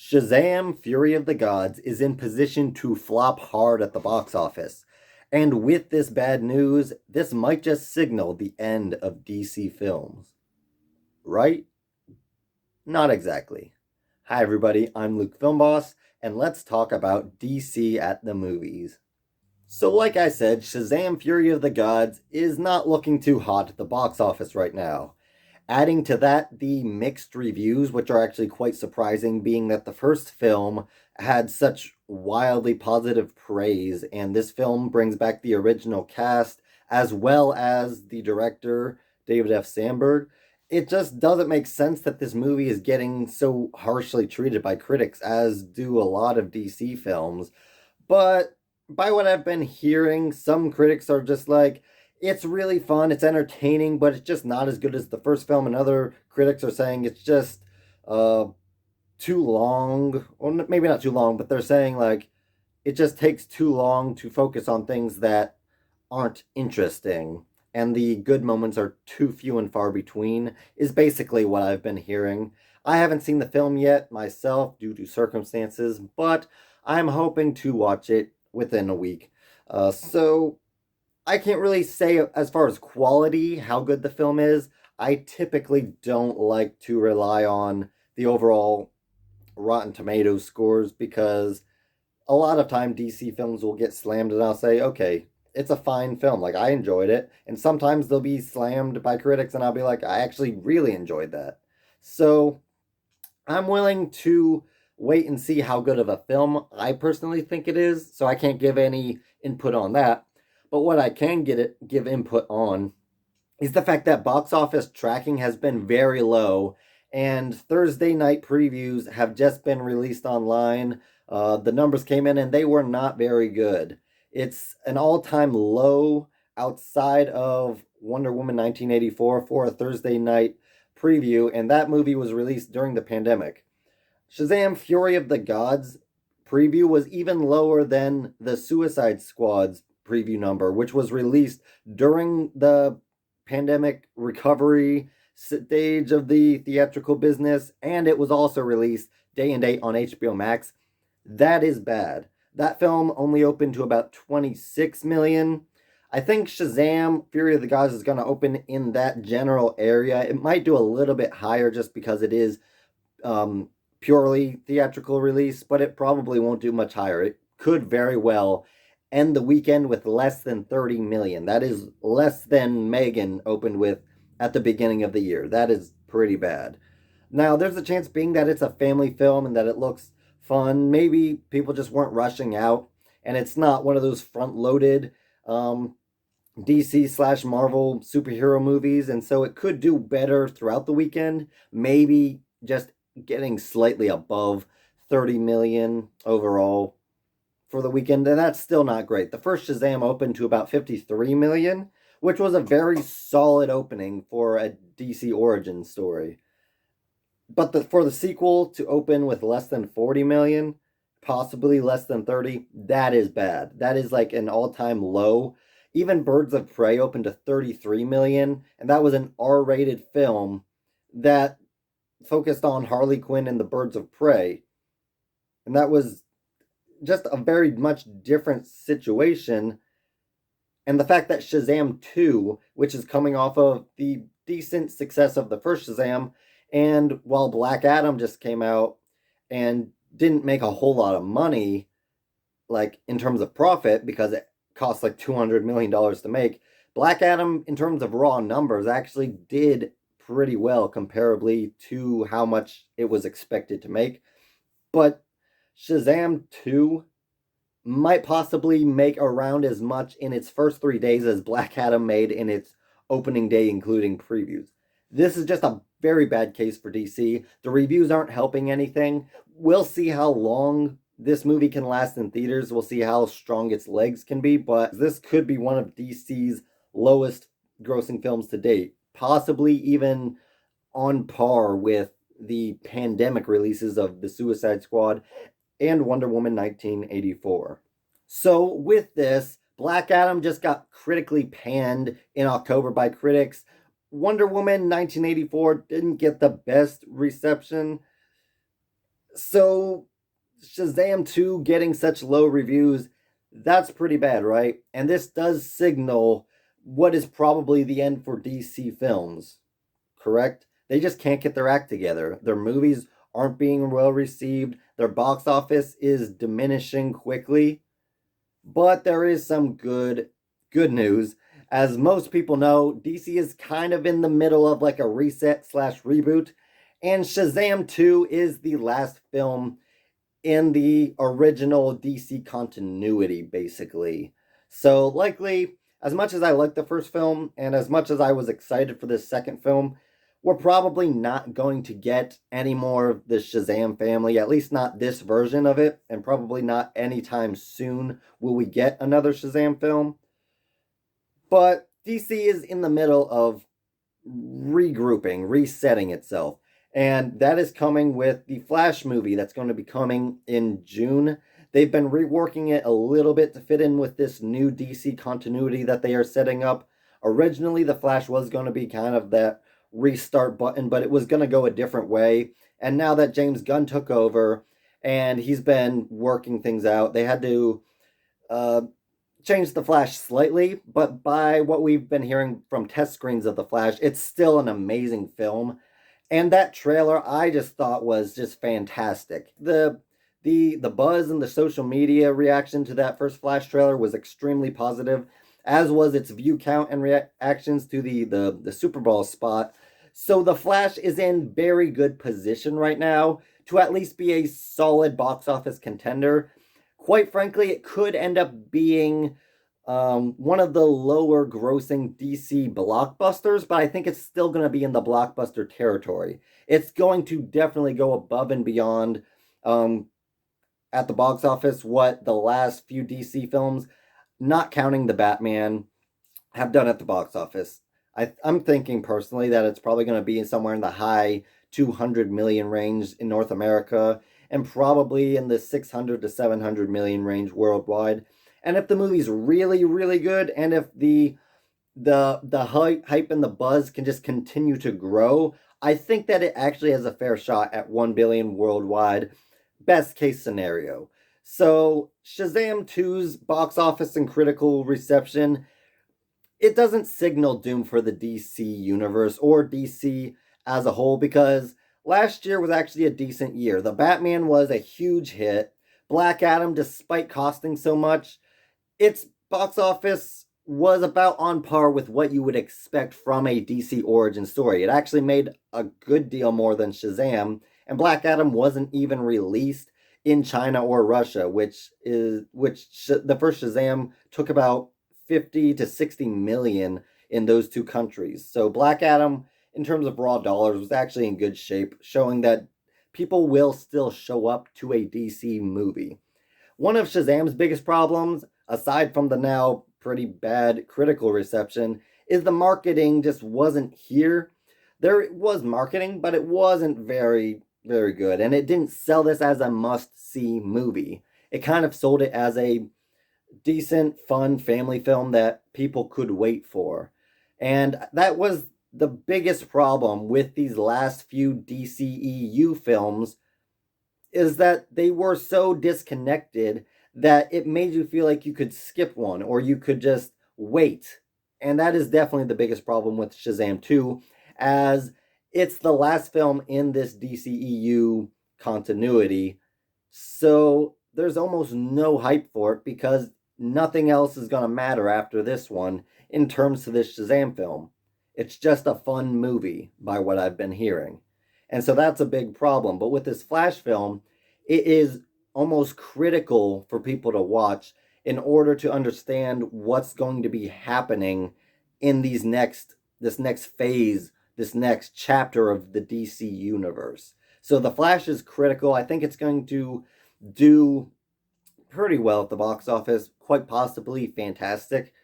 Shazam! Fury of the Gods is in position to flop hard at the box office. And with this bad news, this might just signal the end of DC films. Right? Not exactly. Hi, everybody, I'm Luke Filmboss, and let's talk about DC at the movies. So, like I said, Shazam! Fury of the Gods is not looking too hot at the box office right now. Adding to that, the mixed reviews, which are actually quite surprising, being that the first film had such wildly positive praise, and this film brings back the original cast as well as the director, David F. Sandberg. It just doesn't make sense that this movie is getting so harshly treated by critics, as do a lot of DC films. But by what I've been hearing, some critics are just like, it's really fun, it's entertaining, but it's just not as good as the first film. And other critics are saying it's just uh, too long, or maybe not too long, but they're saying like it just takes too long to focus on things that aren't interesting. And the good moments are too few and far between, is basically what I've been hearing. I haven't seen the film yet myself due to circumstances, but I'm hoping to watch it within a week. So I can't really say as far as quality how good the film is. I typically don't like to rely on the overall Rotten Tomatoes scores because a lot of time DC films will get slammed and I'll say, okay, it's a fine film. Like I enjoyed it. And sometimes they'll be slammed by critics and I'll be like, I actually really enjoyed that. So I'm willing to wait and see how good of a film I personally think it is. So I can't give any input on that. But what I can give input on is the fact that box office tracking has been very low, and Thursday night previews have just been released online. The numbers came in and they were not very good. It's an all time low outside of Wonder Woman 1984 for a Thursday night preview, and that movie was released during the pandemic. Shazam! Fury of the Gods preview was even lower than the Suicide Squad's preview number, which was released during the pandemic recovery stage of the theatrical business, and it was also released day and date on HBO Max. That is bad. That film only opened to about 26 million. I think Shazam! Fury of the Gods is going to open in that general area. It might do a little bit higher just because it is purely theatrical release, but it probably won't do much higher. It could very well end the weekend with less than 30 million. That is less than Megan opened with at the beginning of the year. That is pretty bad. Now, there's a chance being that it's a family film and that it looks fun. Maybe people just weren't rushing out and it's not one of those front loaded DC slash Marvel superhero movies. And so it could do better throughout the weekend. Maybe just getting slightly above 30 million overall for the weekend, and that's still not great. The first Shazam opened to about 53 million, which was a very solid opening for a DC origin story. But for the sequel to open with less than 40 million, possibly less than 30, that is bad. That is like an all-time low. Even Birds of Prey opened to 33 million, and that was an R-rated film that focused on Harley Quinn and the Birds of Prey. And that was just a very much different situation. And the fact that Shazam 2, which is coming off of the decent success of the first Shazam, and while Black Adam just came out and didn't make a whole lot of money, like in terms of profit, because it cost like $200 million to make, Black Adam, in terms of raw numbers, actually did pretty well comparably to how much it was expected to make. But Shazam 2 might possibly make around as much in its first 3 days as Black Adam made in its opening day, including previews. This is just a very bad case for DC. The reviews aren't helping anything. We'll see how long this movie can last in theaters. We'll see how strong its legs can be, but this could be one of DC's lowest grossing films to date, possibly even on par with the pandemic releases of The Suicide Squad and Wonder Woman 1984. So with this, Black Adam just got critically panned in October by critics. Wonder Woman 1984 didn't get the best reception. So, Shazam 2 getting such low reviews, that's pretty bad, right? And this does signal what is probably the end for DC films, correct? They just can't get their act together. Their movies aren't being well received, their box office is diminishing quickly. But there is some good news. As most people know, DC is kind of in the middle of like a reset slash reboot, and Shazam 2 is the last film in the original DC continuity, basically. So, likely, as much as I liked the first film and as much as I was excited for this second film, we're probably not going to get any more of the Shazam family, at least not this version of it, and probably not anytime soon will we get another Shazam film. But DC is in the middle of regrouping, resetting itself. And that is coming with the Flash movie that's going to be coming in June. They've been reworking it a little bit to fit in with this new DC continuity that they are setting up. Originally, the Flash was going to be kind of that restart button, but it was going to go a different way. And now that James Gunn took over and he's been working things out, they had to uh, changed the Flash slightly, but by what we've been hearing from test screens of the Flash, it's still an amazing film. And that trailer I just thought was just fantastic. The buzz and the social media reaction to that first Flash trailer was extremely positive, as was its view count and reactions to the Super Bowl spot. So the Flash is in very good position right now to at least be a solid box office contender. Quite frankly, it could end up being one of the lower grossing DC blockbusters, but I think it's still going to be in the blockbuster territory. It's going to definitely go above and beyond um, at the box office what the last few DC films, not counting the Batman, have done at the box office. I'm thinking personally that it's probably going to be somewhere in the high 200 million range in North America and probably in the 600 to 700 million range worldwide. And if the movie's really really good and if the hype and the buzz can just continue to grow, I think that it actually has a fair shot at 1 billion worldwide, best case scenario. So, Shazam 2's box office and critical reception, it doesn't signal doom for the DC universe or DC as a whole because last year was actually a decent year. The Batman was a huge hit. Black Adam, despite costing so much, its box office was about on par with what you would expect from a DC origin story. It actually made a good deal more than Shazam, and Black Adam wasn't even released in China or Russia, the first Shazam took about 50 to 60 million in those two countries. So Black Adam, in terms of raw dollars, was actually in good shape, showing that people will still show up to a DC movie. One of Shazam's biggest problems, aside from the now pretty bad critical reception, is the marketing just wasn't here. There was marketing, but it wasn't very good, and it didn't sell this as a must-see movie. It kind of sold it as a decent, fun family film that people could wait for. And that was the biggest problem with these last few DCEU films is that they were so disconnected that it made you feel like you could skip one or you could just wait. And that is definitely the biggest problem with Shazam 2, as it's the last film in this DCEU continuity. So there's almost no hype for it because nothing else is going to matter after this one in terms of this Shazam film. It's just a fun movie, by what I've been hearing. And so that's a big problem. But with this Flash film, it is almost critical for people to watch in order to understand what's going to be happening in this next phase, this next chapter of the DC universe. So the Flash is critical. I think it's going to do pretty well at the box office, quite possibly fantastic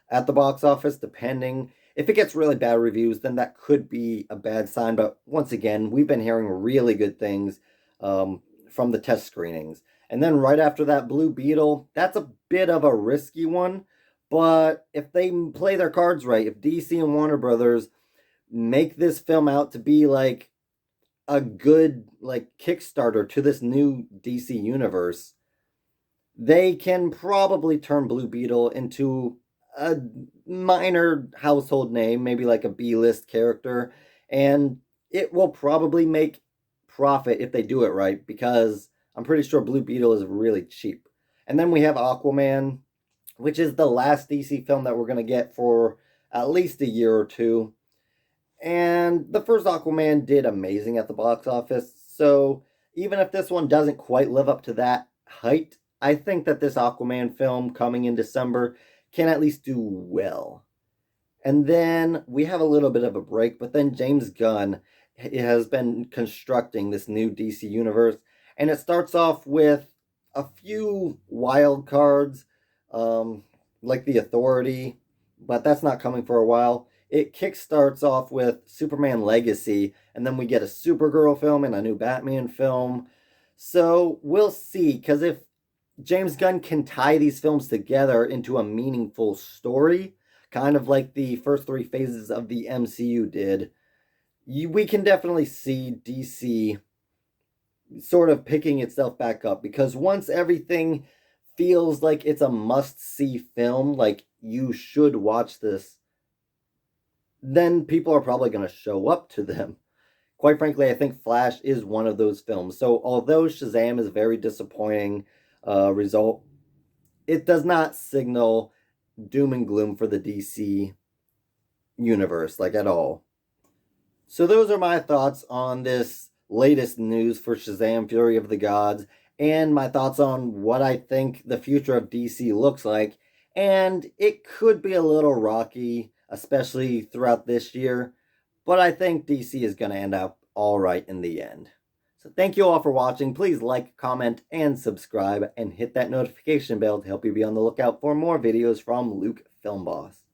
at the box office, depending. If it gets really bad reviews, then that could be a bad sign. But once again, we've been hearing really good things from the test screenings. And then right after that, Blue Beetle, that's a bit of a risky one. But if they play their cards right, if DC and Warner Brothers make this film out to be like a good like Kickstarter to this new DC universe, they can probably turn Blue Beetle into a minor household name, maybe like a B-list character, and it will probably make profit if they do it right because I'm pretty sure Blue Beetle is really cheap. And then we have Aquaman, which is the last DC film that we're going to get for at least a year or two. And the first Aquaman did amazing at the box office. So even if this one doesn't quite live up to that height, I think that this Aquaman film coming in December can at least do well. And then we have a little bit of a break, but then James Gunn has been constructing this new DC universe, and it starts off with a few wild cards, um, like the Authority, but that's not coming for a while. It kickstarts off with Superman Legacy, and then we get a Supergirl film and a new Batman film. So we'll see, because if James Gunn can tie these films together into a meaningful story, kind of like the first three phases of the MCU did, we can definitely see DC sort of picking itself back up, because once everything feels like it's a must-see film, like you should watch this, then people are probably going to show up to them. Quite frankly, I think Flash is one of those films. So although Shazam is a very disappointing result, it does not signal doom and gloom for the DC universe, like at all. So those are my thoughts on this latest news for Shazam Fury of the Gods, and my thoughts on what I think the future of DC looks like. And it could be a little rocky, especially throughout this year, but I think DC is going to end up all right in the end. So thank you all for watching. Please like, comment, and subscribe, and hit that notification bell to help you be on the lookout for more videos from Luke Film Boss.